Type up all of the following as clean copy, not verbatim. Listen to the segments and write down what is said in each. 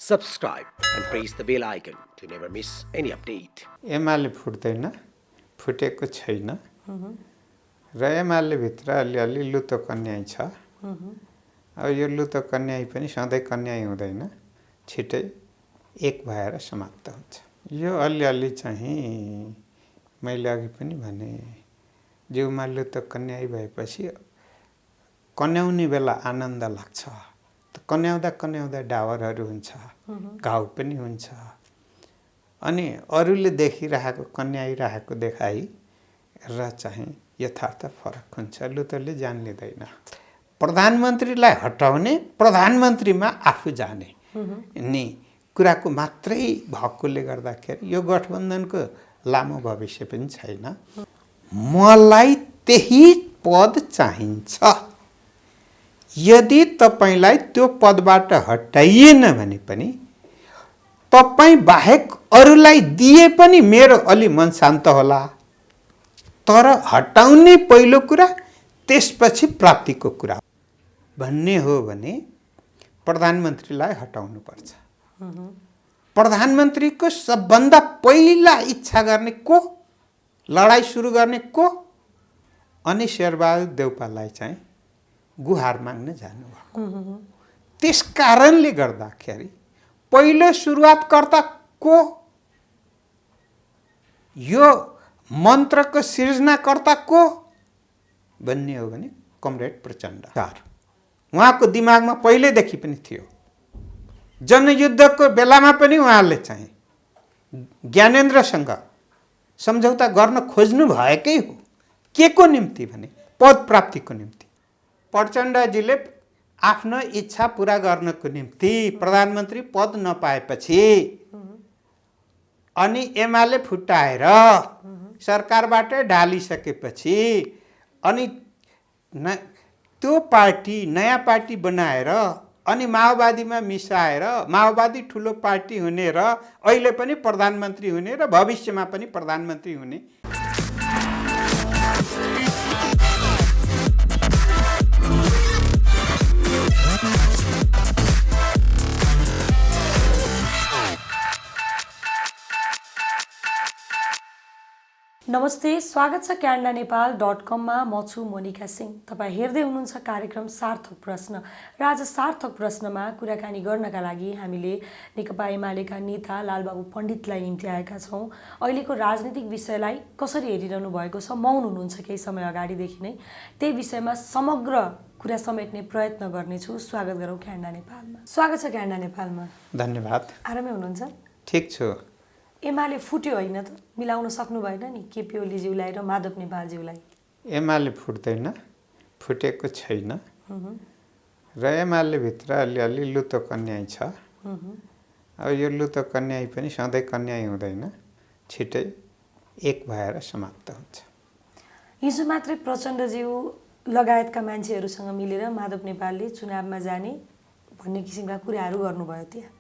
subscribe and press the bell icon to never miss any update. UML फुट्दैन, फुटेको छैन र एमाले भित्र अलिअलि लुतो कन्याई छ। अब यो लुतो कन्याई पनि सधैँ कन्याई हुँदैन, छिटै एक भएर समाप्त हुन्छ। यो अलिअलि चाहिँ मैले अघि पनि भने जिउमा लुतो कन्याई भएपछि कन्याउने बेला आनन्द लाग्छ। कन्याउँदा कन्याउँदा डावरहरू हुन्छ, घाउ पनि हुन्छ। अनि अरूले देखिरहेको कन्याइरहेको देखाइ र चाहिँ यथार्थ फरक हुन्छ। लुतोले जान लिँदैन। प्रधानमन्त्रीलाई हटाउने, प्रधानमन्त्रीमा आफू जाने नि कुराको मात्रै भएकोले गर्दाखेरि यो गठबन्धनको लामो भविष्य पनि छैन। मलाई त्यही पद चाहिन्छ। यदि तपाईलाई त्यो पदबाट हटाइएन भने पनि तपाई बाहेक अरूलाई दिए पनि मेरो अलि मन शान्त होला। तर हटाउने पहिलो कुरा, त्यसपछि प्राप्तिको कुरा भन्ने हो भने प्रधानमन्त्रीलाई हटाउनु पर्छ। प्रधानमन्त्रीको सबभन्दा पहिला इच्छा गर्ने को, लडाई सुरु गर्ने को, अनि शेरबहादुर देउपालाई चाहिँ गुहार माग्न जानुभएको। त्यस कारणले गर्दाखेरि पहिलो सुरुवातकर्ता को, यो मन्त्रको सिर्जनाकर्ता को भन्ने हो भने कमरेड प्रचण्ड। उहाँको दिमागमा पहिलेदेखि पनि थियो। जनयुद्धको बेलामा पनि उहाँले चाहिँ ज्ञानेन्द्रसँग सम्झौता गर्न खोज्नु भएकै हो। के को निम्ति भने पद प्राप्तिको निम्ति। प्रचण्डजीले आफ्नो इच्छा पूरा गर्नको निम्ति प्रधानमन्त्री पद नपाएपछि अनि एमाले फुटाएर सरकारबाट ढालिसकेपछि अनि त्यो पार्टी नयाँ पार्टी बनाएर अनि माओवादीमा मिसाएर माओवादी ठुलो पार्टी हुने र अहिले पनि प्रधानमन्त्री हुने र भविष्यमा पनि प्रधानमन्त्री हुने। नमस्ते, स्वागत छ canadaNepal.com मा। म छु मोनिका सिंह। तपाईँ हेर्दै हुनुहुन्छ कार्यक्रम सार्थक प्रश्न र आज सार्थक प्रश्नमा कुराकानी गर्नका लागि हामीले नेकपा एमालेका नेता लालबाबु पण्डितलाई निम्ति आएका छौँ। अहिलेको राजनीतिक विषयलाई कसरी हेरिरहनु भएको छ, मौन हुनुहुन्छ केही समय अगाडिदेखि नै। त्यही विषयमा समग्र कुरा समेट्ने प्रयत्न गर्नेछु। स्वागत गरौँ क्यानाडा नेपालमा। स्वागत छ क्यानाडा नेपालमा। धन्यवाद। आरामै हुनुहुन्छ? ठिक छु। एमाले फुट्यो होइन त? मिलाउन सक्नु भएन नि केपी ओलीज्यूलाई र माधव नेपालज्यूलाई? एमाले फुट्दैन, फुटेको छैन र एमाले भित्र अलिअलि लुतो कन्याई छ। अब यो लुतो कन्याई पनि सधैँ कन्याई हुँदैन, छिटै एक भएर समाप्त हुन्छ। हिजो मात्रै प्रचण्डज्यू लगायतका मान्छेहरूसँग मिलेर माधव नेपालले चुनावमा जाने भन्ने किसिमका कुराहरू गर्नुभयो त्यहाँ।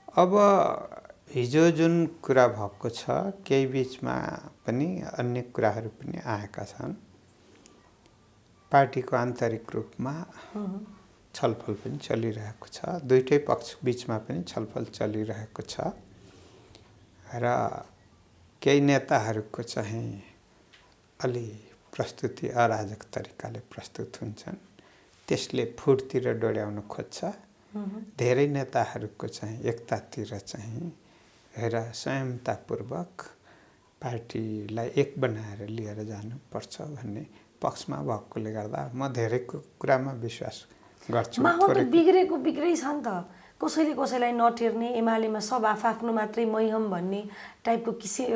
अब हिजो जुन कुरा भएको छ, केही बिचमा पनि अन्य कुराहरू पनि आएका छन्। पार्टीको आन्तरिक रूपमा छलफल पनि चलिरहेको छ। दुईटै पक्ष बिचमा पनि छलफल चलिरहेको छ र केही नेताहरूको चाहिँ अलि प्रस्तुति अराजक तरिकाले प्रस्तुत हुन्छन्। त्यसले फुटतिर डोर्याउन खोज्छ। धेरै नेताहरूको चाहिँ एकतातिर चाहिँ र संयमतापूर्वक पार्टीलाई एक बनाएर लिएर जानुपर्छ भन्ने पक्षमा भएकोले गर्दा म धेरैको कुरामा विश्वास गर्छु। माहौल त बिग्रेको बिग्रै छ नि त। कसैले कसैलाई नटेर्ने, एमालेमा सब आफ्नो मात्रै मैहम भन्ने टाइपको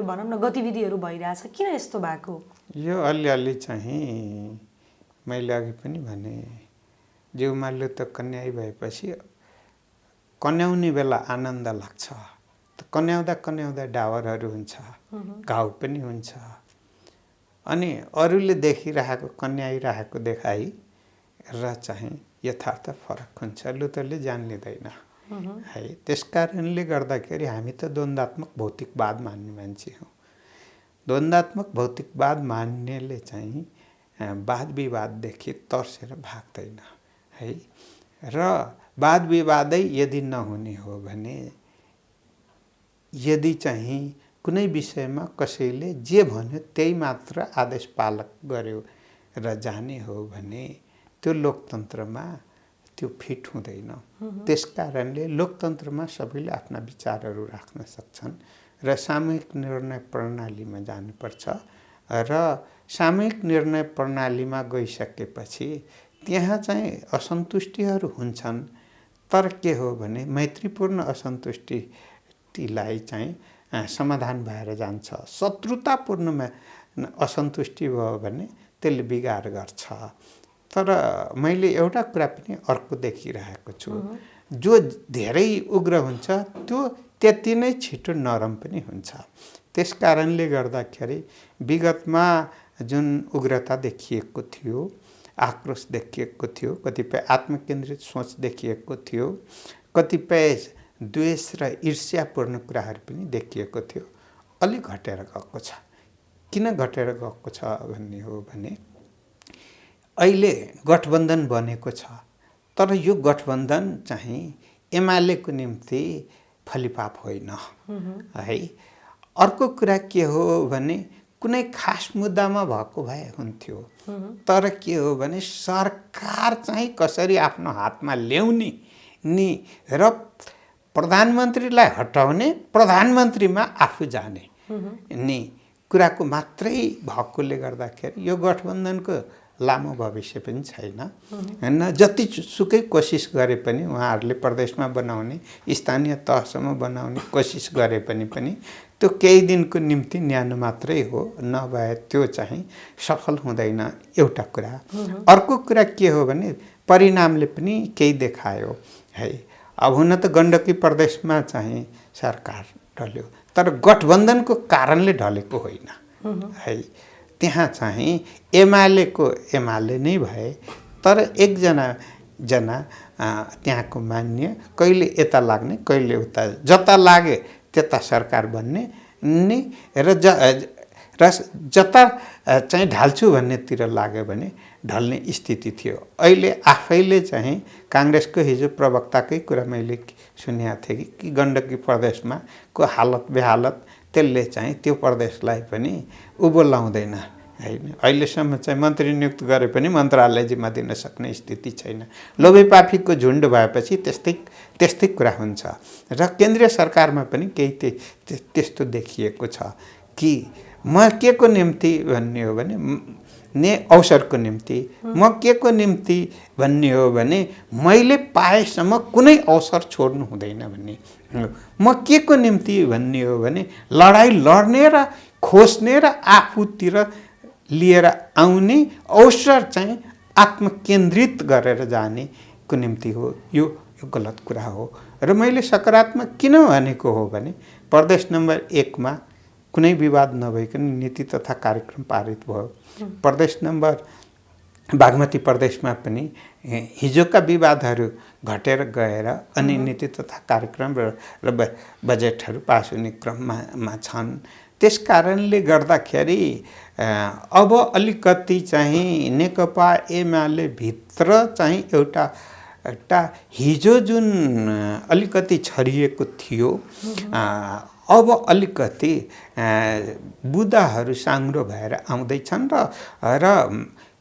भनौँ न गतिविधिहरू भइरहेछ। किन यस्तो भएको? यो अलिअलि चाहिँ मैले अघि पनि भने जिउमा लुतो कन्याई भएपछि कन्याउने बेला आनन्द लाग्छ। कन्याउँदा कन्याउँदा डावरहरू हुन्छ, घाउ पनि हुन्छ। अनि अरूले देखिरहेको कन्याइरहेको देखाइ र चाहिँ यथार्थ फरक हुन्छ। लुतोले जान लिँदैन है। त्यस कारणले गर्दाखेरि हामी त द्वन्द्वात्मक भौतिकवाद मान्ने मान्छे हौँ। द्वन्द्वात्मक भौतिकवाद मान्नेले चाहिँ वाद विवाददेखि तर्सेर भाग्दैन है। र वाद विवादै यदि नहुने हो भने, यदि चाहिँ कुनै विषयमा कसैले जे भन्यो त्यही मात्र आदेश पालन गर्यो र जाने हो भने त्यो लोकतन्त्रमा त्यो फिट हुँदैन। त्यसकारणले लोकतन्त्रमा सबैले आफ्ना विचारहरू राख्न सक्छन् र सामूहिक निर्णय प्रणालीमा जानुपर्छ र सामूहिक निर्णय प्रणालीमा गइसकेपछि त्यहाँ चाहिँ असन्तुष्टिहरू हुन्छन्, तर के हो भने मैत्रीपूर्ण असन्तुष्टिलाई चाहिँ समाधान भएर जान्छ। शत्रुतापूर्ण असन्तुष्टि भयो भने त्यसले बिगार गर्छ। तर मैले एउटा कुरा पनि अर्को देखिरहेको छु, जो धेरै उग्र हुन्छ त्यो त्यति नै छिटो नरम पनि हुन्छ। त्यसकारणले गर्दाखेरि विगतमा जुन उग्रता देखिएको थियो, आक्रोश देखिएको थियो, कतिपय आत्मकेन्द्रित सोच देखिएको थियो, कतिपय द्वेष र ईर्ष्यापूर्ण कुराहरू पनि देखिएको थियो, अलिक घटेर गएको छ। किन घटेर गएको छ भन्ने हो भने अहिले गठबन्धन बनेको छ, तर यो गठबन्धन चाहिँ एमालेको निम्ति फलिपाप होइन है। अर्को कुरा के हो भने कुनै खास मुद्दामा भएको भए हुन्थ्यो, तर के हो भने सरकार चाहिँ कसरी आफ्नो हातमा ल्याउने नि र प्रधानमन्त्रीलाई हटाउने, प्रधानमन्त्रीमा आफू जाने नि कुराको मात्रै भएकोले गर्दाखेरि यो गठबन्धनको लामो भविष्य पनि छैन हैन। जतिसुकै कोसिस गरे पनि उहाँहरूले प्रदेशमा बनाउने, स्थानीय तहसम्म बनाउने कोसिस गरे पनि त्यो केही दिनको निम्ति न्यानो मात्रै हो, नभए त्यो चाहिँ सफल हुँदैन। एउटा कुरा। अर्को कुरा के हो भने परिणामले पनि केही देखायो है। अब हुन त गण्डकी प्रदेशमा चाहिँ सरकार ढल्यो, तर गठबन्धनको कारणले ढलेको होइन है। त्यहाँ चाहिँ एमाले नै भए, तर एकजना त्यहाँको मान्य कहिले यता लाग्ने कहिले उता, जता लागे त्यता सरकार बन्ने नि र जता चाहिँ ढाल्छु भन्नेतिर लाग्यो भने ढल्ने स्थिति थियो। अहिले आफैले चाहिँ काङ्ग्रेसको हिजो प्रवक्ताकै कुरा मैले सुनेको थिएँ कि गण्डकी प्रदेशमा को हालत बेहालत, त्यसले चाहिँ त्यो प्रदेशलाई पनि उँभो लाउँदैन हैन। अहिलेसम्म चाहिँ मन्त्री नियुक्त गरे पनि मन्त्रालय जिम्मा दिन सक्ने स्थिति छैन। लोभीपाफीको झुन्ड भएपछि त्यस्तै कुरा हुन्छ र केन्द्रीय सरकारमा पनि केही त्यस्तो देखिएको छ कि म के को निम्ति भन्ने हो भने अवसरको निम्ति, म के को निम्ति भन्ने हो भने मैले पाएसम्म कुनै अवसर छोड्नु हुँदैन भन्ने, म के को निम्ति भन्ने हो भने लडाइँ लड्ने र खोज्ने र आफूतिर लिएर आउने अवसर चाहिँ आत्मकेन्द्रित गरेर जाने को निम्ति हो। यो गलत कुरा हो र मैले सकारात्मक किन भनेको हो भने प्रदेश नम्बर 1 मा कुनै विवाद नभइकन नीति तथा कार्यक्रम पारित भयो। प्रदेश नम्बर बागमती प्रदेशमा पनि हिजोका विवादहरू घटेर गएर अनि नीति तथा कार्यक्रम र बजेटहरू पास हुने क्रममा छन्। त्यसकारणले गर्दाखेरि अब अलिकति चाहिँ नेकपा एमाले भित्र चाहिँ एउटा हिजो जुन अलिकति छरिएको थियो, अब अलिकति बुदाहरू साङ्ग्रो भएर आउँदैछन् र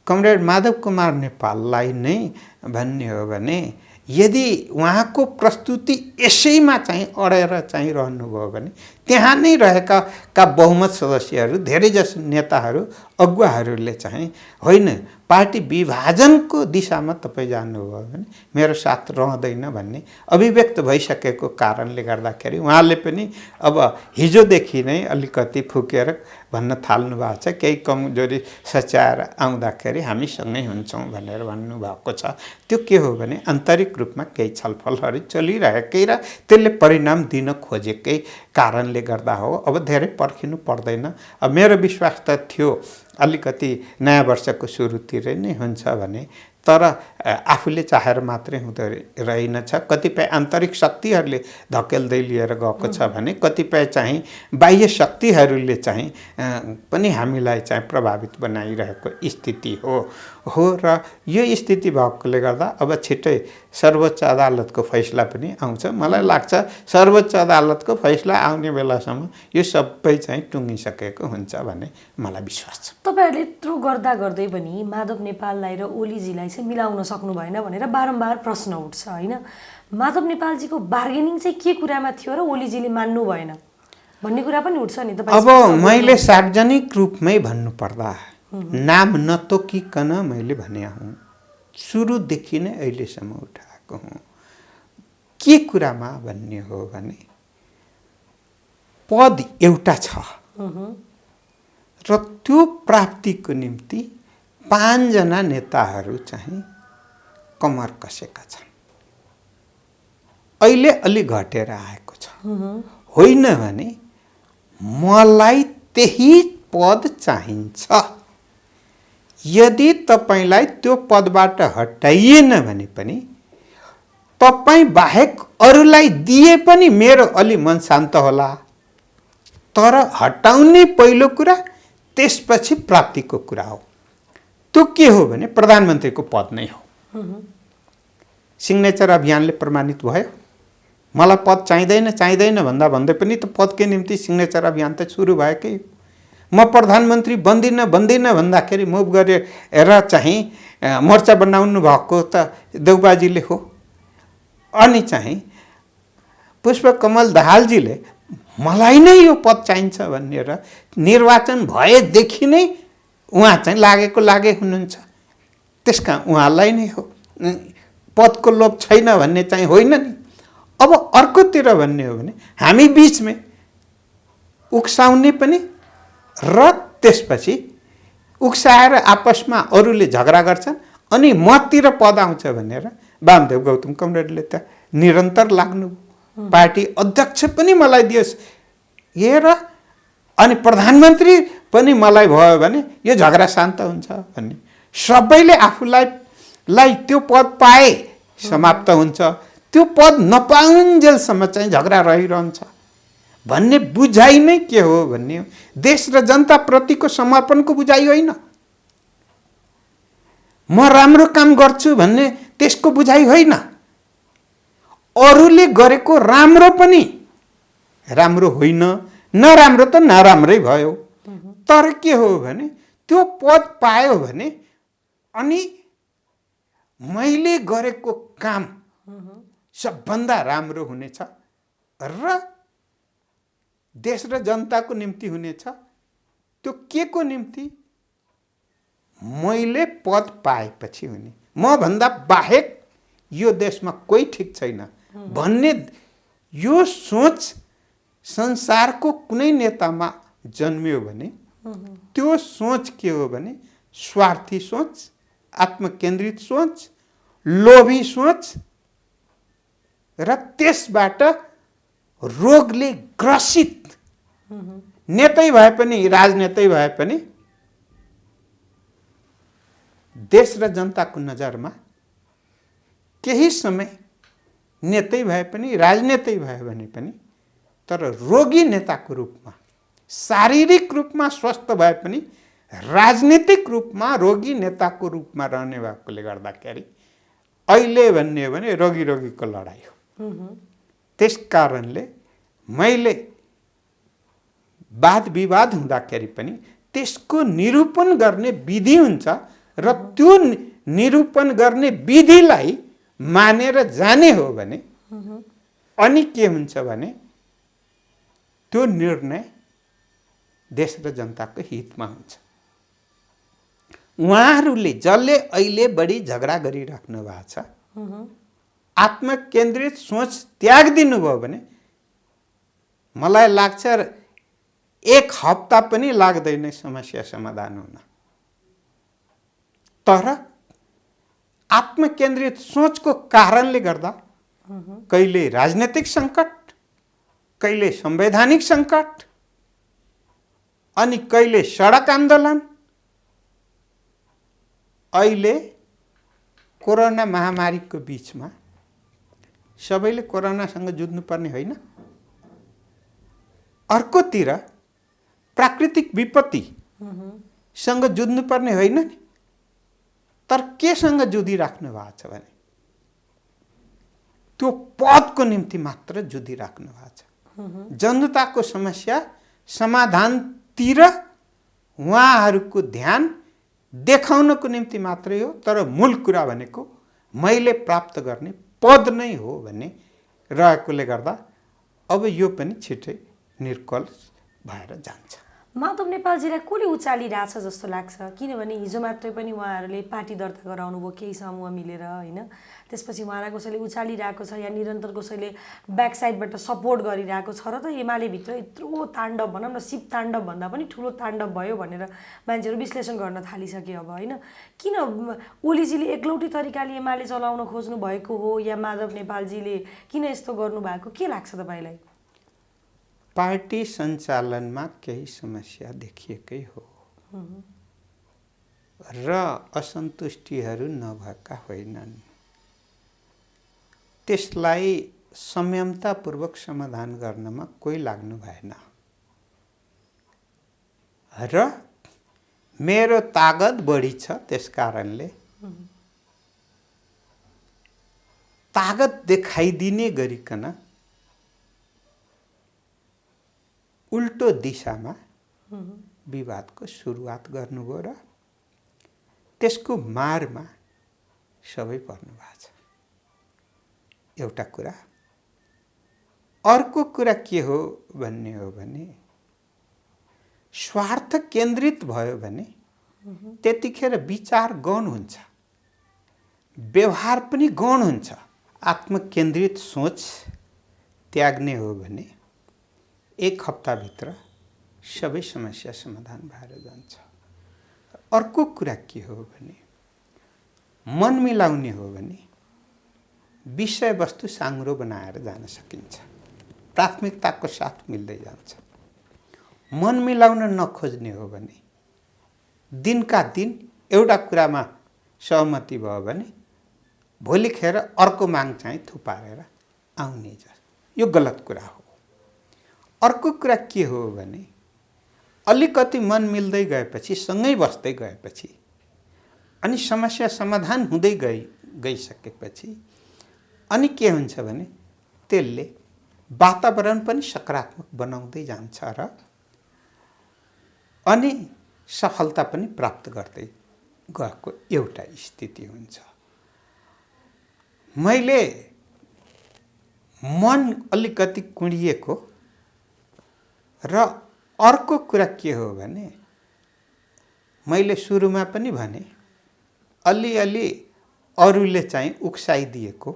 कमरेड माधव कुमार नेपाललाई नै भन्ने हो भने यदि उहाँको प्रस्तुति यसैमा चाहिँ अडेर चाहिँ रहनुभयो भने त्यहाँ नै रहेका बहुमत सदस्यहरू, धेरैजसो नेताहरू, अगुवाहरूले चाहिँ होइन पार्टी विभाजनको दिशामा तपाईँ जानुभयो भने मेरो साथ रहँदैन भन्ने अभिव्यक्त भइसकेको कारणले गर्दाखेरि उहाँले पनि अब हिजोदेखि नै अलिकति फुकेर भन्न थाल्नु भएको छ। केही कमजोरी सच्याएर आउँदाखेरि हामी सँगै हुन्छौँ भनेर भन्नुभएको छ। त्यो के हो भने आन्तरिक रूपमा केही छलफलहरू चलिरहेकै र त्यसले परिणाम दिन खोजेकै कारणले गर्दा हो। अब धेरै पर्खिनु पर्दैन। अब मेरो विश्वास त थियो अलिकति नयाँ वर्षको सुरुतिर नै हुन्छ भने, तर आफूले चाहेर मात्रै हुँदो रहेनछ। कतिपय आन्तरिक शक्तिहरूले धकेल्दै लिएर गएको छ भने कतिपय चाहिँ बाह्य शक्तिहरूले चाहिँ पनि हामीलाई चाहिँ प्रभावित बनाइरहेको स्थिति हो र यो स्थिति भएकोले गर्दा अब छिट्टै सर्वोच्च अदालतको फैसला पनि आउँछ। मलाई लाग्छ सर्वोच्च अदालतको फैसला आउने बेलासम्म यो सबै चाहिँ टुङ्गिसकेको हुन्छ भन्ने मलाई विश्वास छ। तपाईँहरूले यत्रो गर्दा गर्दै पनि माधव नेपाललाई र ओलीजीलाई चाहिँ मिलाउन सक्नु भएन भनेर बारम्बार प्रश्न उठ्छ होइन। माधव नेपालजीको बार्गेनिङ चाहिँ के कुरामा थियो र ओलीजीले मान्नु भएन भन्ने कुरा पनि उठ्छ नि। तपाईँ अब मैले सार्वजनिक रूपमै भन्नुपर्दा नाम नतोकिकन मैले भने हुँ, सुरुदेखि नै अहिलेसम्म उठाएको हुँ। के कुरामा भन्ने हो भने पद एउटा छ र त्यो प्राप्तिको निम्ति 5 जना नेताहरू चाहिँ कमर कसेका छन्। अहिले अलि घटेर आएको छ। होइन भने मलाई त्यही पद चाहिन्छ। यदि तपाईलाई त्यो पदबाट हटाइएन भने पनि तपाईँ बाहेक अरूलाई दिए पनि मेरो अलि मन शान्त होला। तर हटाउने पहिलो कुरा, त्यसपछि प्राप्तिको कुरा हो। त्यो के हो भने प्रधानमन्त्रीको पद नै हो। सिग्नेचर अभियानले प्रमाणित भयो। मलाई पद चाहिँदैन भन्दा भन्दै पनि त पदकै निम्ति सिग्नेचर अभियान त सुरु भएकै। म प्रधानमन्त्री बन्दिनँ भन्दाखेरि मुभ गरेर चाहिँ मोर्चा बनाउनु भएको त देउबाजीले हो। अनि चाहिँ पुष्पकमल दाहालजीले मलाई नै यो पद चाहिन्छ भनेर निर्वाचन भएदेखि नै उहाँ चाहिँ लागे हुनुहुन्छ। त्यसका उहाँलाई नै हो, पदको लोभ छैन भन्ने चाहिँ होइन नि। अब अर्कोतिर भन्ने हो भने हामी बीचमै उक्साउने पनि र त्यसपछि उक्साएर आपसमा अरूले झगडा गर्छन् अनि मतिर पद आउँछ भनेर वामदेव गौतम कमरेडले त निरन्तर लाग्नु। पार्टी अध्यक्ष पनि मलाई दियोस् हेर अनि प्रधानमन्त्री पनि मलाई भयो भने यो झगडा शान्त हुन्छ भन्ने, सबैले आफूलाई त्यो पद पाए समाप्त हुन्छ, त्यो पद नपाउन्जेलसम्म चाहिँ झगडा रहिरहन्छ भन्ने बुझाइ नै के हो भन्ने हो। देश र जनता प्रतिको समर्पणको बुझाइ होइन। म राम्रो काम गर्छु भन्ने त्यसको बुझाइ होइन। अरूले गरेको राम्रो पनि राम्रो होइन, नराम्रो त नराम्रै भयो। तर के हो भने त्यो पद पायो भने अनि मैले गरेको काम सबभन्दा राम्रो हुनेछ र देश र जनताको निम्ति हुनेछ। त्यो के को निम्ति? मैले पद पाएपछि हुने, म भन्दा बाहेक यो देशमा कोही ठिक छैन भन्ने यो सोच संसारको कुनै नेतामा जन्मियो भने त्यो सोच के हो भने स्वार्थी सोच, आत्मकेन्द्रित सोच, लोभी सोच र त्यसबाट रोगले ग्रसित नेतै भए पनि राजनेतै भए पनि देश र जनताको नजरमा केही समय नेतै भए पनि राजनेतै भयो भने पनि तर रोगी नेताको रूपमा, शारीरिक रूपमा स्वस्थ भए पनि राजनीतिक रूपमा रोगी नेताको रूपमा रहने भएकोले गर्दाखेरि अहिले भन्ने हो भने रोगीको लडाई हो। त्यस कारणले मैले वाद विवाद हुँदाखेरि पनि त्यसको निरूपण गर्ने विधि हुन्छ र त्यो निरूपण गर्ने विधिलाई मानेर जाने हो भने अनि के हुन्छ भने त्यो निर्णय देश र जनताको हितमा हुन्छ। उहाँहरूले जसले अहिले बढी झगडा गरिराख्नु भएको छ, आत्मकेन्द्रित सोच त्याग दिनुभयो भने मलाई लाग्छ 1 हप्ता पनि लाग्दैन समस्या समाधान हुन। तर आत्मकेन्द्रित सोचको कारणले गर्दा कहिले राजनीतिक सङ्कट, कहिले संवैधानिक सङ्कट अनि कहिले सडक आन्दोलन, अहिले कोरोना महामारीको बीचमा सबैले कोरोनासँग जुझ्नुपर्ने होइन, अर्कोतिर प्राकृतिक विपत्तिसँग जुझ्नुपर्ने होइन नि। तर केसँग जुधिराख्नु भएको छ भने त्यो पदको निम्ति मात्र जुधिराख्नु भएको छ। जनताको समस्या समाधानतिर उहाँहरूको ध्यान देखाउनको निम्ति मात्रै हो। तर मूल कुरा भनेको मैले प्राप्त गर्ने पद नै हो भन्ने रहेकोले गर्दा अब यो पनि छिटै निर्कल भएर जान्छ। माधव नेपालजीलाई कसले उचालिरहेछ जस्तो लाग्छ? किनभने हिजो मात्रै पनि उहाँहरूले पार्टी दर्ता गराउनु भयो केही समूह मिलेर, होइन? त्यसपछि उहाँलाई कसैले उचालिरहेको छ या निरन्तर कसैले ब्याक साइडबाट सपोर्ट गरिरहेको छ र त एमाले भित्र यत्रो ताण्डव, भनौँ न शिव ताण्डव भन्दा पनि ठुलो ताण्डव भयो भनेर मान्छेहरू विश्लेषण गर्न थालिसके अब, होइन? किन ओलीजीले एक्लौटी तरिकाले एमाले चलाउन खोज्नु भएको हो या माधव नेपालजीले किन यस्तो गर्नुभएको, के लाग्छ तपाईँलाई? पार्टी सञ्चालनमा केही समस्या देखिएकै हो र असन्तुष्टिहरू नभएका होइनन्। त्यसलाई संयमतापूर्वक समाधान गर्नमा कोही लाग्नु भएन र मेरो तागत बढी छ, त्यसकारणले तागत देखाइदिने गरिकन उल्टो दिशामा विवादको सुरुवात गर्नुभयो र त्यसको मारमा सबै पर्नु भएको छ। एउटा कुरा। अर्को कुरा के हो भन्ने हो भने स्वार्थ केन्द्रित भयो भने त्यतिखेर विचार गौण हुन्छ, व्यवहार पनि गौण हुन्छ। आत्मकेन्द्रित सोच त्याग्ने हो भने 1 हप्ताभित्र सबै समस्या समाधान भएर जान्छ। अर्को कुरा के हो भने मन मिलाउने हो भने विषयवस्तु साङ्ग्रो बनाएर जान सकिन्छ, प्राथमिकताको साथ मिल्दै जान्छ। मन मिलाउन नखोज्ने हो भने दिनका दिन एउटा कुरामा सहमति भयो भने भोलिखेर अर्को माग चाहिँ थुपारेर आउने छ। यो गलत कुरा हो। अर्को कुरा के हो भने अलिकति मन मिल्दै गएपछि, सँगै बस्दै गएपछि अनि समस्या समाधान हुँदै गइसकेपछि अनि के हुन्छ भने त्यसले वातावरण पनि सकारात्मक बनाउँदै जान्छ र अनि सफलता पनि प्राप्त गर्दै गएको एउटा स्थिति हुन्छ। मैले मन अलिकति कुँडिएको र अर्को कुरा के हो भने मैले सुरुमा पनि भने अलिअलि अरूले चाहिँ उक्साइदिएको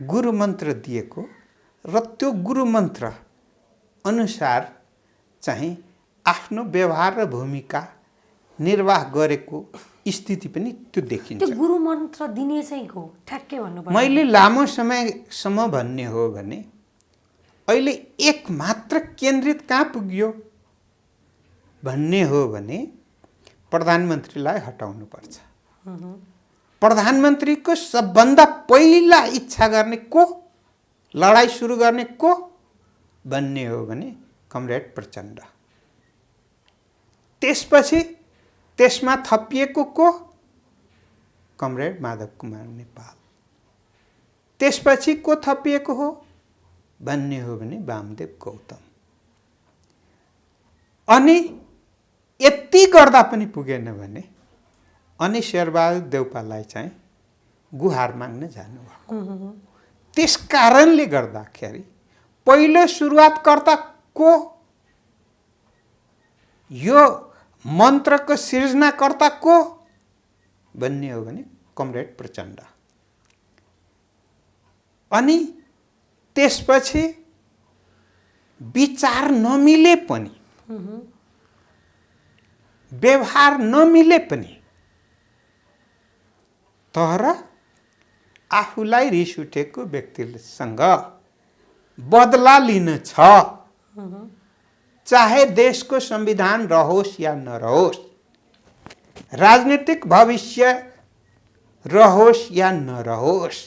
गुरु मन्त्र दिएको र त्यो गुरु मन्त्र अनुसार चाहिँ आफ्नो व्यवहार र भूमिका निर्वाह गरेको स्थिति पनि त्यो देखिन्छ। त्यो गुरु मन्त्र दिने चाहिँ को ठ्याक्कै भन्नुपर्छ? मैले लामो समयसम्म भन्ने हो भने अहिले एक मात्र केन्द्रित कहाँ पुग्यो भन्ने हो भने प्रधानमन्त्रीलाई हटाउनुपर्छ। प्रधानमन्त्रीको सबभन्दा पहिला इच्छा गर्ने को, लडाई सुरु गर्ने को भन्ने हो भने कमरेड प्रचण्ड। त्यसपछि त्यसमा थपिएको को, कमरेड माधव कुमार नेपाल। त्यसपछि को थपिएको हो भन्ने हो भने वामदेव गौतम। अनि यति गर्दा पनि पुगेन भने अनि शेरबहादुर देउपालाई चाहिँ गुहार माग्न जानुभएको। त्यस कारणले गर्दाखेरि पहिलो सुरुवातकर्ता को, यो मन्त्रको सिर्जनाकर्ता को भन्ने हो भने कमरेड प्रचण्ड। अनि त्यसपछि विचार नमिले पनि, व्यवहार नमिले पनि तर आफूलाई रिस उठेको व्यक्तिसँग बदला लिन छ, चाहे देशको संविधान रहोस् या नरहोस्, राजनीतिक भविष्य रहोस् या नरहोस्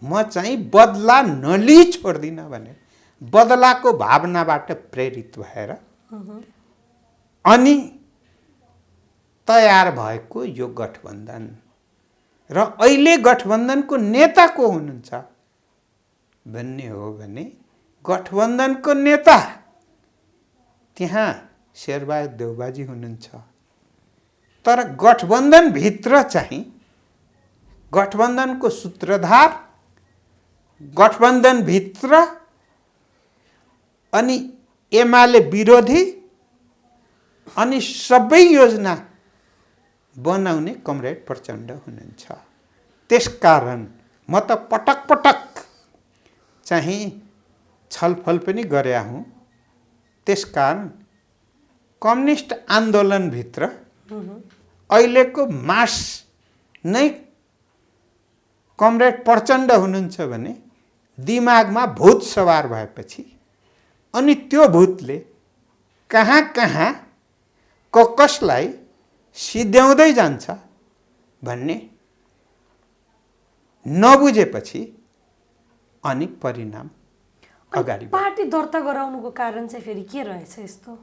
म चाहिँ बदला नलिई छोड्दिनँ भने बदलाको भावनाबाट प्रेरित भएर अनि तयार भएको यो गठबन्धन र अहिले गठबन्धनको नेता को हुनुहुन्छ भन्ने हो भने गठबन्धनको नेता त्यहाँ शेरबहादुर देउबाजी हुनुहुन्छ। तर गठबन्धनभित्र चाहिँ गठबन्धनको सूत्रधार गठबन्धनभित्र अनि एमाले विरोधी अनि सबै योजना बनाउने कमरेड प्रचण्ड हुनुहुन्छ। त्यसकारण म त पटक पटक चाहिँ छलफल पनि गरेका हुँ। त्यसकारण कम्युनिस्ट आन्दोलनभित्र अहिलेको मास नै कमरेड प्रचण्ड हुनुहुन्छ भने दिमागमा भूत सवार भएपछि अनि त्यो भूतले कहाँ कहाँ कसलाई सिद्ध्याउँदै जान्छ भन्ने नबुझेपछि अनि परिणाम अगाडि पार्टी दर्ता गराउनुको कारण चाहिँ फेरि के रहेछ यस्तो?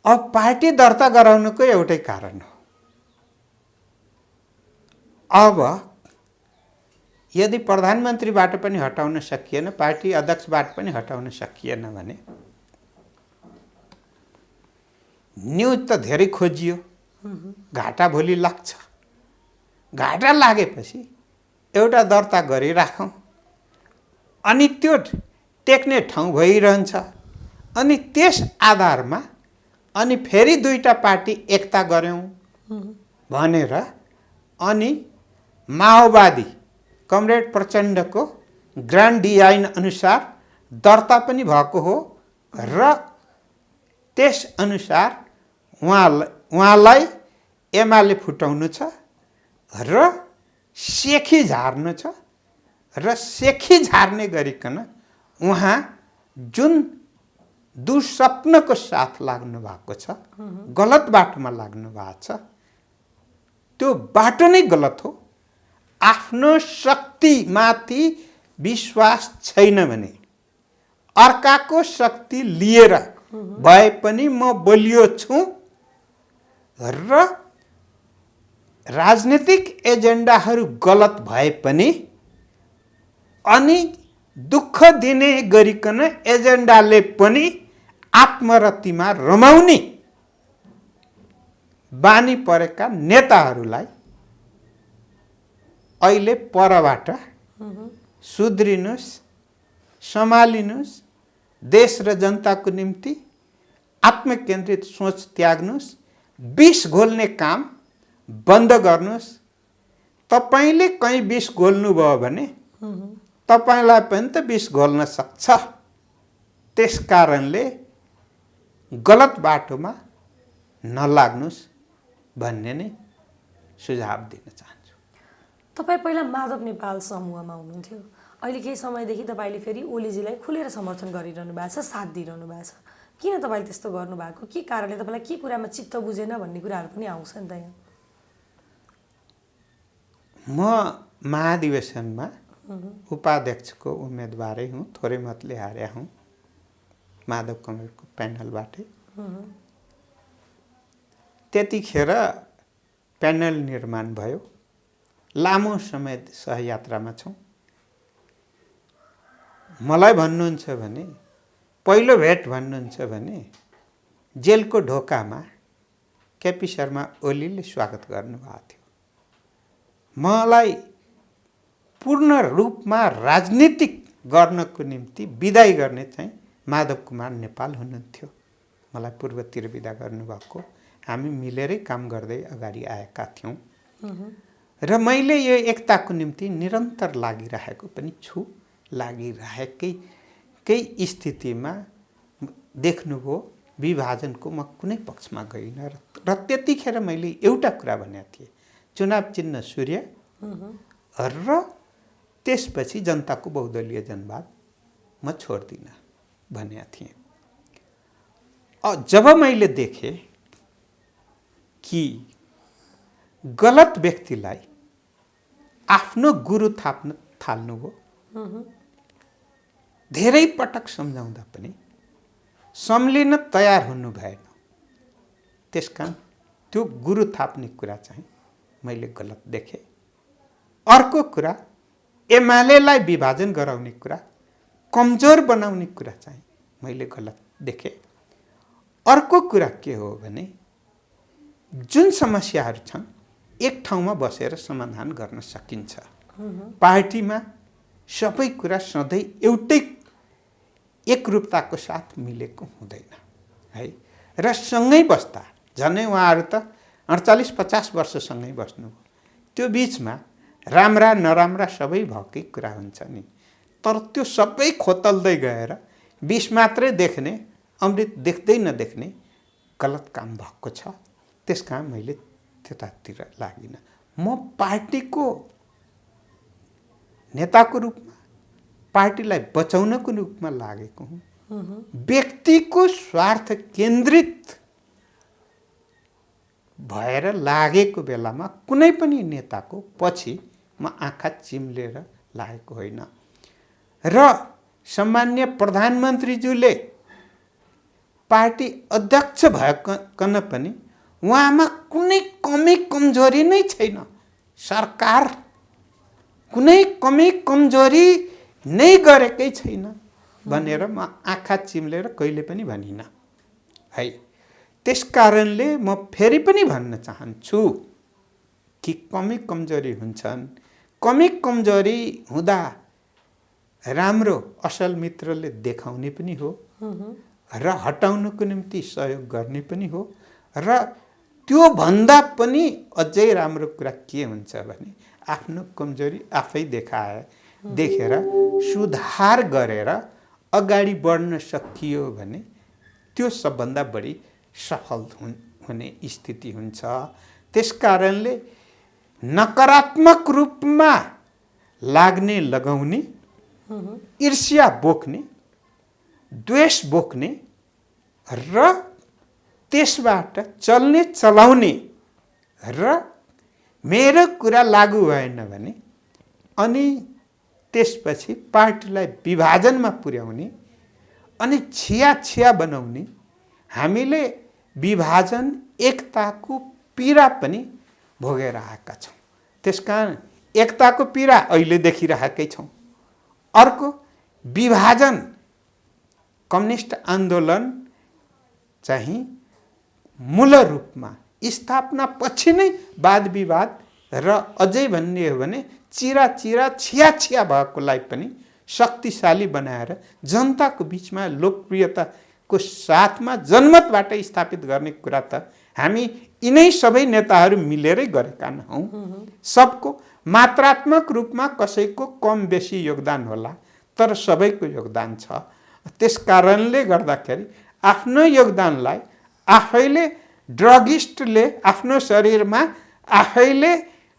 अब पार्टी दर्ता गराउनुको एउटै कारण हो। अब यदि प्रधानमन्त्रीबाट पनि हटाउन सकिएन, पार्टी अध्यक्षबाट पनि हटाउन सकिएन भने न्युज त धेरै खोजियो, घाटा भोलि लाग्छ। घाटा लागेपछि एउटा दर्ता गरिराखौँ अनि त्यो टेक्ने ठाउँ भइरहन्छ अनि त्यस आधारमा अनि फेरि दुईटा पार्टी एकता गर्यौँ भनेर अनि माओवादी कमरेड प्रचण्डको ग्रान्ड डिजाइन अनुसार दर्ता पनि भएको हो र त्यस अनुसार उहाँलाई एमाले फुटाउनु छ र सेखी झार्नु छ र सेखी झार्ने गरिकन उहाँ जुन दुस्वप्नको साथ लाग्नु भएको छ, गलत बाटोमा लाग्नु भएको छ, त्यो बाटो नै गलत हो। आफ्नो शक्तिमाथि विश्वास छैन भने अर्काको शक्ति लिएर भए पनि म बलियो छु र राजनीतिक एजेन्डाहरू गलत भए पनि अनि दुःख दिने गरिकन एजेन्डाले पनि आत्मरतिमा रमाउने बानी परेका नेताहरूलाई अहिले परबाट सुध्रिनुस्, सम्हालिनुस्, देश र जनताको निम्ति आत्मकेन्द्रित सोच त्याग्नुस्, विष घोल्ने काम बन्द गर्नुस्। तपाईले कहीँ विष घोल्नुभयो भने तपाईलाई पनि त विष घोल्न सक्छ। त्यसकारणले गलत बाटोमा नलाग्नुस् भन्ने नै सुझाव दिन चाहन्छु। तपाईँ पहिला माधव नेपाल समूहमा हुनुहुन्थ्यो, अहिले केही समयदेखि तपाईँले फेरि ओलीजीलाई खुलेर समर्थन गरिरहनु भएको छ, साथ दिइरहनु भएको छ। किन तपाईँले त्यस्तो गर्नुभएको? के कारणले? तपाईँलाई के कुरामा चित्त बुझेन भन्ने कुराहरू पनि आउँछ नि त यहाँ। म महाधिवेशनमा उपाध्यक्षको उम्मेदवारै हुँ, थोरै मतले हारे हुँ माधव कमरेडको प्यानलबाटै। त्यतिखेर प्यानल निर्माण भयो, लामो समय सहयात्रामा छौँ। मलाई भन्नुहुन्छ भने पहिलो भेट भन्नुहुन्छ भने जेलको ढोकामा केपी शर्मा ओलीले स्वागत गर्नुभएको थियो। मलाई पूर्ण रूपमा राजनीतिक गर्नको निम्ति विदाई गर्ने चाहिँ माधव कुमार नेपाल हुनुहुन्थ्यो। मलाई पूर्वतिर विदा गर्नुभएको, हामी मिलेरै काम गर्दै अगाडि आएका थियौँ र मैले यो एकताको निम्ति निरन्तर लागिरहेको पनि छु। लागिरहेकै स्थितिमा देख्नुभयो विभाजनको म कुनै पक्षमा गइनँ र त्यतिखेर मैले एउटा कुरा भनेको थिएँ, चुनाव चिन्ह सूर्य र त्यसपछि जनताको बहुदलीय जनवाद म छोड्दिनँ भनेको थिएँ। जब मैले देखेँ कि गलत व्यक्तिलाई आफ्नो गुरु थाप्न थाल्नुभयो। धेरै पटक सम्झाउँदा पनि सम्लिन तयार हुनु भएन। त्यसकारण त्यो गुरु थाप्ने कुरा चाहिँ मैले गलत देखेँ। अर्को कुरा, एमालेलाई विभाजन गराउने कुरा, कमजोर बनाउने कुरा चाहिँ मैले गलत देखेँ। अर्को कुरा के हो भने जुन समस्याहरू छन् एक ठाउँमा बसेर समाधान गर्न सकिन्छ। पार्टीमा सबै कुरा सधैँ एउटै एकरूपताको साथ मिलेको हुँदैन है। र सँगै बस्दा झनै उहाँहरू त 48-50 वर्षसँगै बस्नुभयो। त्यो बिचमा राम्रा नराम्रा सबै भएकै कुरा हुन्छ नि। तर त्यो सबै खोतल्दै गएर 20 मात्रै देख्ने, अमृत देख्दै नदेख्ने गलत काम भएको छ। त्यसकारण मैले त्यतातिर लागिनँ। म पार्टीको नेताको रूपमा, पार्टीलाई बचाउनको रूपमा लागेको हुँ। व्यक्तिको स्वार्थ केन्द्रित भएर लागेको बेलामा कुनै पनि नेताको पछि म आँखा चिम्लेर लागेको होइन। र सम्मान्य प्रधानमन्त्रीज्यूले पार्टी अध्यक्ष भएकन पनि उहाँमा कुनै कमी कमजोरी नै छैन। सरकार कुनै कमी कमजोरी नै गरेकै छैन भनेर म आँखा चिम्लेर कहिले पनि भनिनँ है। त्यसकारणले म फेरि पनि भन्न चाहन्छु कि कमी कमजोरी हुन्छन्। कमी कमजोरी हुँदा राम्रो असल मित्रले देखाउने पनि हो र हटाउनको निम्ति सहयोग गर्ने पनि हो। र त्यो भन्दा पनि अझै राम्रो कुरा के हुन्छ भने आफ्नो कमजोरी आफै देखेर सुधार गरेर अगाडि बढ्न सकियो भने त्यो सबभन्दा बढी सफल हुने स्थिति हुन्छ। त्यसकारणले नकारात्मक रूपमा लाग्ने लगाउने, ईर्ष्या बोक्ने, द्वेष बोक्ने र त्यसबाट चल्ने चलाउने र मेरो कुरा लागू भएन भने अनि त्यसपछि पार्टीलाई विभाजनमा पुर्याउने अनि छिया बनाउने, हामीले विभाजन एकताको पीडा पनि भोगेर आएका छौँ। त्यसकारण एकताको पीडा अहिले देखिरहेकै छौँ। अर्को विभाजन, कम्युनिस्ट आन्दोलन चाहिँ मूल रूपमा स्थापना पछि नै वाद विवाद र अझै भन्ने हो भने छिया भएकोलाई पनि शक्तिशाली बनाएर जनताको बिचमा लोकप्रियताको साथमा जनमतबाट स्थापित गर्ने कुरा त हामी यिनै सबै नेताहरू मिलेरै गरेका हौँ। सबको मात्रात्मक रूपमा कसैको कम बेसी योगदान होला, तर सबैको योगदान छ। त्यसकारणले गर्दाखेरि आफ्नो योगदानलाई आफैले, ड्रगिस्टले आफ्नो शरीरमा आफैले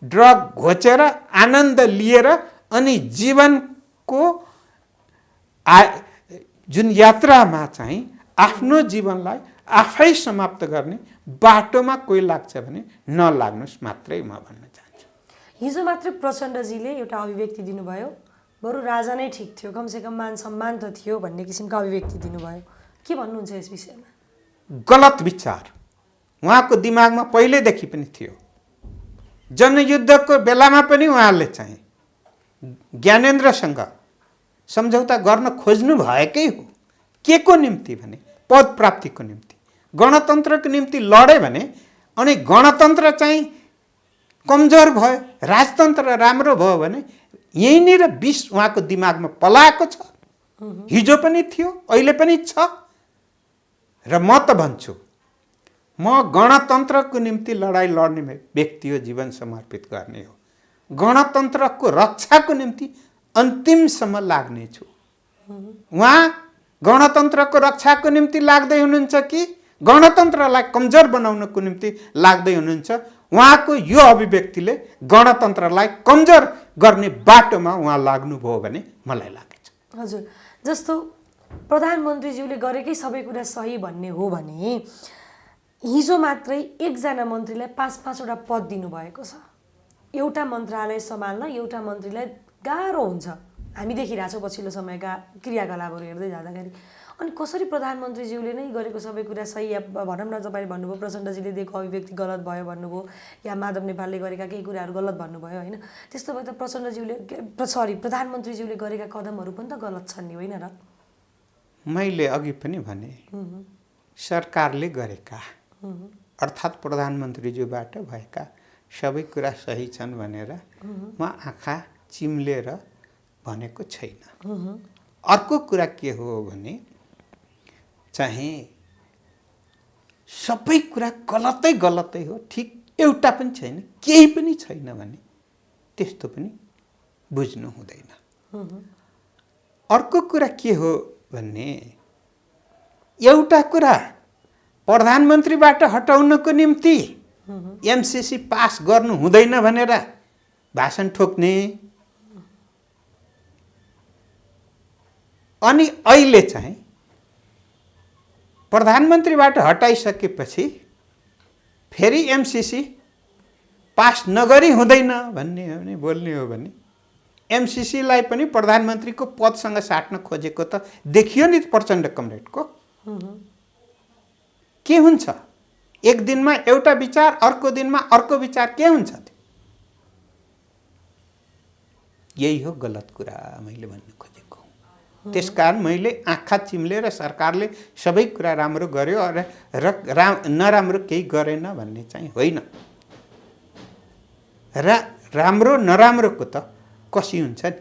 ड्रग घोचेर आनन्द लिएर अनि जीवनको जुन यात्रामा चाहिँ आफ्नो जीवनलाई आफै समाप्त गर्ने बाटोमा कोही लाग्छ भने नलाग्नुहोस् मात्रै म भन्न चाहन्छु। हिजो मात्र प्रचण्डजीले एउटा अभिव्यक्ति दिनुभयो, बरु राजा नै ठिक थियो, कमसेकम मान सम्मान त थियो भन्ने किसिमको अभिव्यक्ति दिनुभयो। के भन्नुहुन्छ यस विषयमा? गलत विचार उहाँको दिमागमा पहिलेदेखि पनि थियो। जनयुद्धको बेलामा पनि उहाँले चाहिँ ज्ञानेन्द्रसँग सम्झौता गर्न खोज्नु भएकै हो। के को निम्ति भने पद प्राप्तिको निम्ति, गणतन्त्रको निम्ति लडे भने अनि गणतन्त्र चाहिँ कमजोर भयो, राजतन्त्र राम्रो भयो भने यहीँनिर विष उहाँको दिमागमा पलाएको छ। हिजो पनि थियो, अहिले पनि छ। र म त भन्छु, म गणतन्त्रको निम्ति लडाइँ लड्ने व्यक्ति हो, जीवन समर्पित गर्ने हो। गणतन्त्रको रक्षाको निम्ति अन्तिमसम्म लाग्नेछु। उहाँ गणतन्त्रको रक्षाको निम्ति लाग्दै हुनुहुन्छ कि गणतन्त्रलाई कमजोर बनाउनको निम्ति लाग्दै हुनुहुन्छ? उहाँको यो अभिव्यक्तिले गणतन्त्रलाई कमजोर गर्ने बाटोमा उहाँ लाग्नुभयो भने मलाई लागेछ। हजुर, जस्तो प्रधानमन्त्रीज्यूले गरेकै सबै कुरा सही भन्ने हो भने हिजो मात्रै एकजना मन्त्रीलाई 5-5वटा पद दिनुभएको छ। एउटा मन्त्रालय सम्हाल्न एउटा मन्त्रीलाई गाह्रो हुन्छ, हामी देखिरहेछौँ पछिल्लो समयका क्रियाकलापहरू हेर्दै जाँदाखेरि। अनि कसरी प्रधानमन्त्रीज्यूले नै गरेको सबै कुरा सही, या भनौँ न तपाईँले भन्नुभयो प्रचण्डजीले दिएको अभिव्यक्ति गलत भयो भन्नुभयो, या माधव नेपालले गरेका केही कुराहरू गलत भन्नुभयो होइन, त्यस्तो भए त प्रधानमन्त्रीज्यूले गरेका कदमहरू पनि त गलत छन् नि, होइन र? मैले अघि पनि भने सरकारले गरेका अर्थात् प्रधानमन्त्रीज्यूबाट भएका सबै कुरा सही छन् भनेर म आँखा चिम्लेर भनेको छैन। अर्को कुरा के हो भने चाहिँ सबै कुरा गलतै गलतै हो, ठिक एउटा पनि छैन, केही पनि छैन भने त्यस्तो पनि बुझ्नु हुँदैन। अर्को कुरा के हो भन्ने, एउटा कुरा प्रधानमन्त्रीबाट हटाउनको निम्ति एमसीसी पास गर्नु हुँदैन भनेर भाषण ठोक्ने, अनि अहिले चाहिँ प्रधानमन्त्रीबाट हटाइसकेपछि फेरि एमसीसी पास नगरी हुँदैन भन्ने बोल्ने हो भने एमसीसीलाई पनि प्रधानमन्त्रीको पदसँग साट्न खोजेको त देखियो नि प्रचण्ड कमरेडको। के हुन्छ एक दिनमा एउटा विचार, अर्को दिनमा अर्को विचार, के हुन्छ त्यो? यही हो गलत कुरा मैले भन्नु खोजेको। त्यसकारण मैले आँखा चिम्लेर सरकारले सबै कुरा राम्रो गर्यो र नराम्रो केही गरेन भन्ने चाहिँ होइन। र राम्रो नराम्रोको त कसी हुन्छ नि,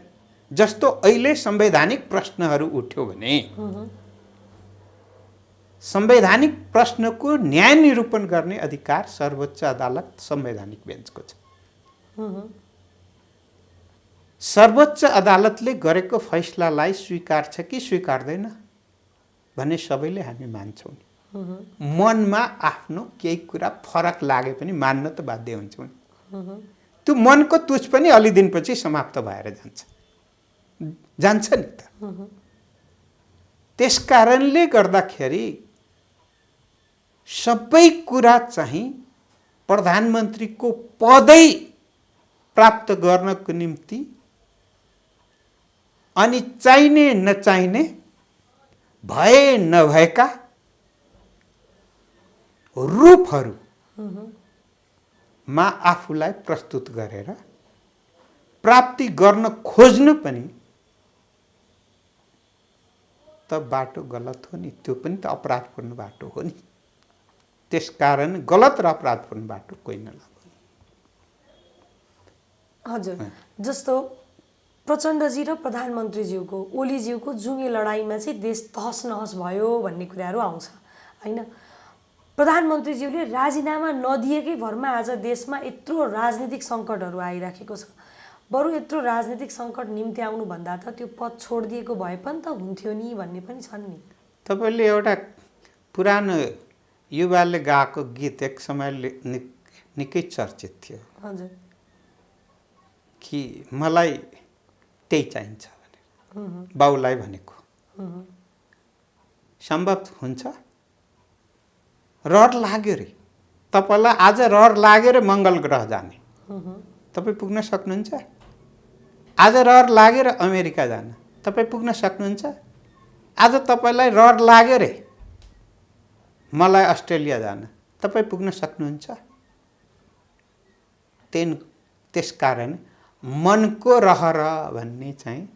जस्तो अहिले संवैधानिक प्रश्नहरू उठ्यो भने संवैधानिक प्रश्नको न्याय निरूपण गर्ने अधिकार सर्वोच्च अदालत संवैधानिक बेन्चको छ। सर्वोच्च अदालतले गरेको फैसलालाई स्वीकार छ कि स्वीकार्दैन भन्ने सबैले हामी मान्छौँ। मनमा आफ्नो केही कुरा फरक लागे पनि मान्न त बाध्य हुन्छौँ। त्यो मनको तुच पनि अलि दिनपछि समाप्त भएर जान्छ नि त। त्यसकारणले गर्दाखेरि सबै कुरा चाहिँ प्रधानमन्त्रीको पदै प्राप्त गर्नको निम्ति अनि चाहिने नचाहिने भए नभएका रूपहरूमा आफूलाई प्रस्तुत गरेर प्राप्ति गर्न खोज्नु पनि त बाटो गलत हो नि, त्यो पनि त अपराधपूर्ण बाटो हो नि। त्यसकारण गलत र अपराधपूर्ण बाटो कोही नलागो। हजुर, जस्तो प्रचण्डजी र प्रधानमन्त्रीज्यूको, ओलीज्यूको जुङ्गे लडाइँमा चाहिँ देश तहस नहस भयो भन्ने कुराहरू आउँछ होइन। प्रधानमन्त्रीज्यूले राजीनामा नदिएकै भरमा आज देशमा यत्रो राजनीतिक सङ्कटहरू आइराखेको छ। बरु यत्रो राजनीतिक सङ्कट निम्ति आउनुभन्दा त त्यो पद छोडिदिएको भए पनि त हुन्थ्यो नि भन्ने पनि छन् नि। तपाईँले एउटा पुरानो युवाले गाएको गीत एक समय निकै चर्चित थियो। हजुर, कि मलाई त्यही चाहिन्छ भनेर बाउलाई भनेको। सम्भव हुन्छ? रहर लाग्यो रे तपाईँलाई, आज रहर लाग्यो रे मङ्गल ग्रह जाने, तपाईँ पुग्न सक्नुहुन्छ? आज रहर लाग्यो रे अमेरिका जान, तपाईँ पुग्न सक्नुहुन्छ? आज तपाईँलाई रहर लाग्यो रे मलाई अस्ट्रेलिया जान, तपाईँ पुग्न सक्नुहुन्छ? त्यसकारण मनको रहर भन्ने चाहिँ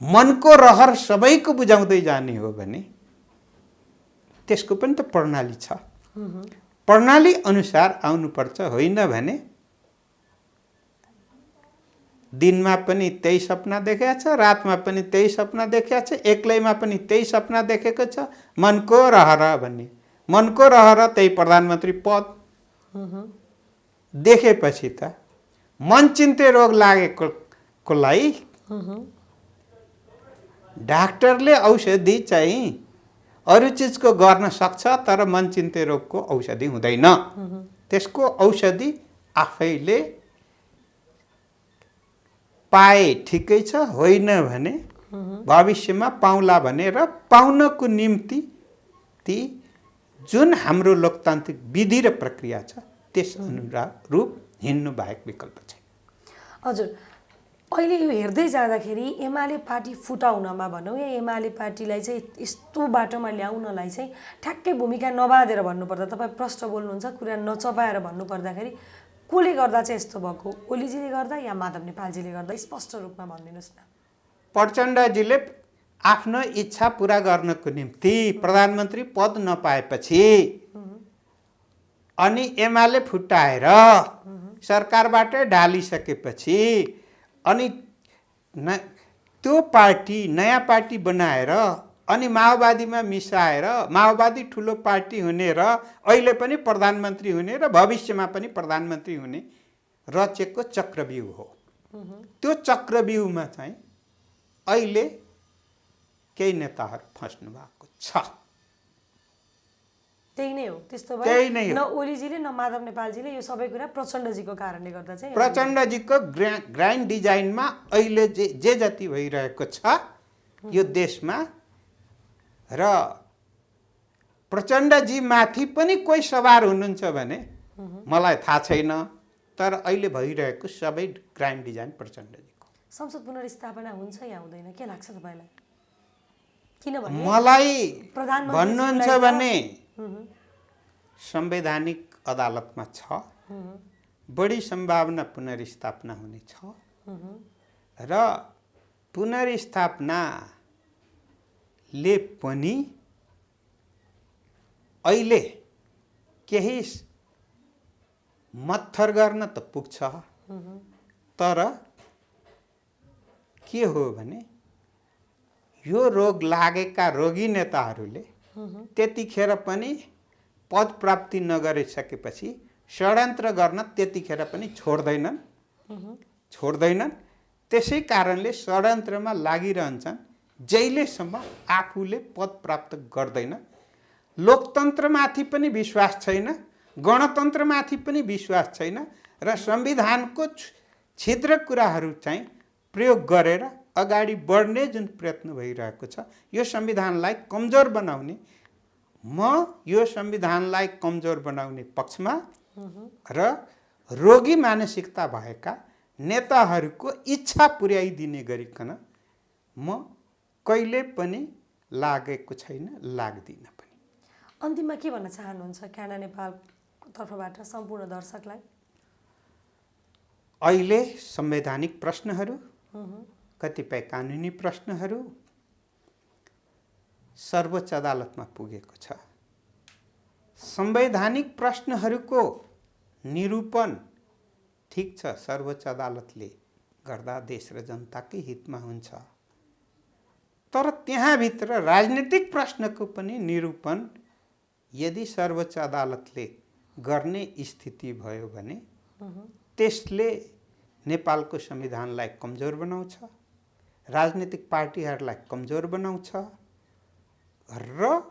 मनको रहर सबैको बुझाउँदै जाने हो भने त्यसको पनि त प्रणाली छ। प्रणाली अनुसार आउनुपर्छ, होइन भने दिनमा पनि त्यही सपना देखेको छ, रातमा पनि त्यही सपना देखेको छ, एक्लैमा पनि त्यही सपना देखेको छ। मनको रहर भन्ने, मनको रहर त्यही प्रधानमन्त्री पद देखेपछि त मनचिन्ते रोग लागेकोलाई डाक्टरले औषधि चाहिँ अरू चिजको गर्न सक्छ, तर मनचिन्ते रोगको औषधि हुँदैन। त्यसको औषधि आफैले पाए ठिकै छ, होइन भने भविष्यमा पाउला भनेर पाउनको निम्ति ती जुन हाम्रो लोकतान्त्रिक विधि र प्रक्रिया छ त्यस अनुरूप हिँड्नु बाहेक विकल्प छैन। हजुर, अहिले यो हेर्दै जाँदाखेरि एमाले पार्टी फुटाउनमा भनौँ या एमाले पार्टीलाई चाहिँ यस्तो बाटोमा ल्याउनलाई चाहिँ ठ्याक्कै भूमिका नबाँधेर भन्नुपर्दा, तपाईँ प्रश्न बोल्नुहुन्छ, कुरा नचपाएर भन्नुपर्दाखेरि कसले गर्दा चाहिँ यस्तो भएको? ओलीजीले गर्दा या माधव नेपालजीले गर्दा? स्पष्ट रूपमा भनिदिनुहोस् न। प्रचण्डजीले आफ्नो इच्छा पुरा गर्नको निम्ति प्रधानमन्त्री पद नपाएपछि अनि एमाले फुटाएर सरकारबाट ढालिसकेपछि अनि त्यो पार्टी नयाँ पार्टी बनाएर अनि माओवादीमा मिसाएर माओवादी ठुलो पार्टी हुने र अहिले पनि प्रधानमन्त्री हुने र भविष्यमा पनि प्रधानमन्त्री हुने रचेको चक्रव्यूह हो। त्यो चक्रव्यूहमा चाहिँ अहिले केही नेताहरू फस्नु भएको छ। त्यही नै हो। त्यस्तो त्यही नै भए हो। न ओलीजीले न माधव नेपालजीले यो सबै कुरा प्रचण्डजीको कारणले गर्दा चाहिँ प्रचण्डजीको ग्रान्ड डिजाइनमा अहिले जे जति भइरहेको छ यो देशमा र प्रचण्डजी माथि पनि कोही सवार हुनुहुन्छ भने मलाई थाहा छैन, तर अहिले भइरहेको सबै ग्रान्ड डिजाइन प्रचण्डजीको। संसद पुनर्स्थापना हुन्छ या हुँदैन, के लाग्छ तपाईँलाई? किनभने मलाई प्रधानमन्त्री भन्नुहुन्छ भने संवैधानिक अदालतमा छ, बढी सम्भावना पुनर्स्थापना हुने छ र पुनर्स्थापनाले पनि अहिले केही मत्थर गर्न त पुग्छ, तर के हो भने यो रोग लागेका रोगी नेताहरूले त्यतिखेर पनि पद प्राप्ति नगरिसकेपछि षड्यन्त्र गर्न त्यतिखेर पनि छोड्दैनन्। त्यसै कारणले षड्यन्त्रमा लागिरहन्छन् जहिलेसम्म आफूले पद प्राप्त गर्दैन। लोकतन्त्रमाथि पनि विश्वास छैन, गणतन्त्रमाथि पनि विश्वास छैन र संविधानको छिद्र कुराहरू चाहिँ प्रयोग गरेर अगाडि बढ्ने जुन प्रयत्न भइरहेको छ यो संविधानलाई कमजोर बनाउने, म यो संविधानलाई कमजोर बनाउने पक्षमा र रोगी मानसिकता भएका नेताहरूको इच्छा पुर्याइदिने गरिकन म कहिले पनि लागेको छैन, लाग्दिन पनि। अन्तिममा के भन्न चाहनुहुन्छ क्यानाडा नेपालको तर्फबाट सम्पूर्ण दर्शकलाई? अहिले संवैधानिक प्रश्नहरू, कतिपय कानुनी प्रश्नहरू सर्वोच्च अदालतमा पुगेको छ। संवैधानिक प्रश्नहरूको निरूपण ठिक छ, सर्वोच्च अदालतले गर्दा देश र जनताकै हितमा हुन्छ, तर त्यहाँभित्र राजनीतिक प्रश्नको पनि निरूपण यदि सर्वोच्च अदालतले गर्ने स्थिति भयो भने त्यसले नेपालको संविधानलाई कमजोर बनाउँछ, राजनीतिक पार्टीहरूलाई कमजोर बनाउँछ र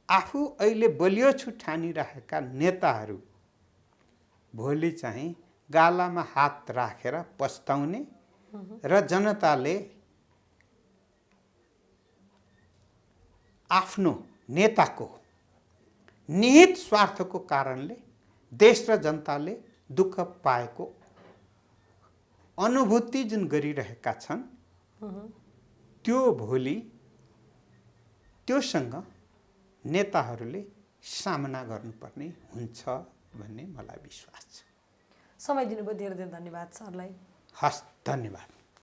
आफू अहिले बलियो छु ठानिरहेका नेताहरू भोलि चाहिँ गालामा हात राखेर पस्ताउने र जनताले आफ्नो नेताको निहित स्वार्थको कारणले देश र जनताले दुःख पाएको अनुभूति जुन गरिरहेका छन् त्यो भोलि त्योसँग नेताहरूले सामना गर्नुपर्ने हुन्छ भन्ने मलाई विश्वास छ। समय दिनुभयो, धेरै धेरै धन्यवाद सरलाई। हस्, धन्यवाद।